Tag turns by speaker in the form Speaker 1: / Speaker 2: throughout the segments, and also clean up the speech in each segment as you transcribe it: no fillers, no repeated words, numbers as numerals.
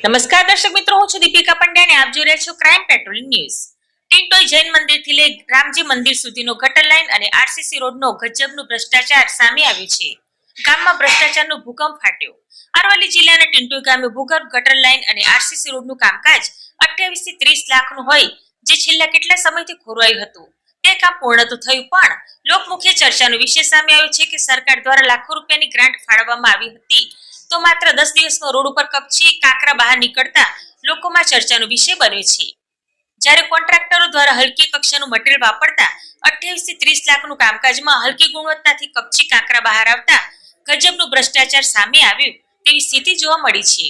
Speaker 1: નમસ્કાર દર્શક મિત્રો, હું છું દીપિકા પંડ્યા અને આપ જોઈ રહ્યા છો crime patrolling news. Tintoi Jain મંદિરથી લઈ રામજી મંદિર સુધીનો ગટર લાઇન અને આરસીસી રોડનો ગજબનું ભ્રષ્ટાચાર સામે આવ્યું છે. ગામમાં ભ્રષ્ટાચારનો ભૂકંપ ફાટ્યો. અરવલ્લી જિલ્લાના ટિન્ટોઈ ગામે ભૂગર્ભ ગટર લાઇન અને આરસીસી રોડનું કામકાજ 28 થી 30 લાખનું હોય, જે છેલ્લા કેટલા સમયથી ખોરવાયું હતું. તે કામ પૂર્ણ તો થયું, પણ લોકમુખ્ય ચર્ચાનો વિષય સામે આવ્યો છે કે સરકાર દ્વારા લાખો રૂપિયાની ગ્રાન્ટ ફાળવવામાં આવી હતી, તો માત્ર 10 દિવસમાં રોડ ઉપર કપચી કાંકરા બહાર નીકળતા લોકોમાં ચર્ચાનો વિષય બન્યો છે. જ્યારે કોન્ટ્રાક્ટરો દ્વારા હલકી કક્ષાનું મટીરીયલ વાપરતા 28 થી 30 લાખનું કામકાજમાં હલકી ગુણવત્તાથી કપચી કાંકરા બહાર આવતા ગજબનું ભ્રષ્ટાચાર સામે આવ્યું તેવી સ્થિતિ જોવા મળી છે.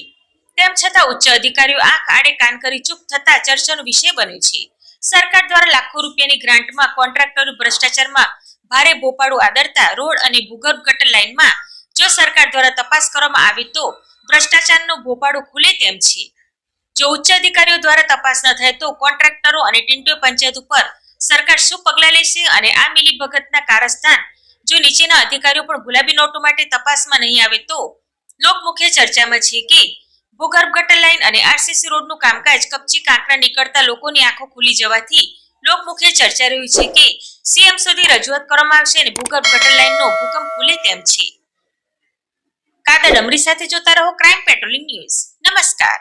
Speaker 1: તેમ છતાં ઉચ્ચ અધિકારીઓ આંખ આડે કાન કરી ચૂપ થતા ચર્ચાનો વિષય બન્યો છે. સરકાર દ્વારા લાખો રૂપિયાની ગ્રાન્ટમાં કોન્ટ્રાક્ટરો ભ્રષ્ટાચારમાં ભારે ભોપાળું આદરતા રોડ અને ભૂગર્ભ ગટર લાઇનમાં જો સરકાર દ્વારા તપાસ કરવામાં આવે તો ભ્રષ્ટાચારનો ભોપાળો ખુલે તેમ છે. જો ઉચ્ચ અધિકારીઓ દ્વારા તપાસ ન થાય તો કોન્ટ્રાક્ટરો અને ટિન્ટોઈ પંચાયત ઉપર સરકાર શું પગલાં લેશે અને આ મિલીભગતના કારસ્તાન જો નીચેના અધિકારીઓ પણ ગુલાબી નોટો માટે તપાસમાં નહીં આવે તો લોકમુખ્ય ચર્ચામાં છે કે ભૂગર્ભ ગટર લાઇન અને આરસીસી રોડનું કામકાજ કપચી કાંકરા નીકળતા લોકોની આંખો ખુલી જવાથી લોકમુખ્ય ચર્ચા રહ્યું છે કે સીએમ સુધી રજૂઆત કરવામાં આવશે અને ભૂગર્ભ ગટર લાઇનનો ભૂકંપ ખુલે તેમ છે. કાદર ડમરી સાથે જોતા રહો ક્રાઇમ પેટ્રોલિંગ ન્યૂઝ. નમસ્કાર.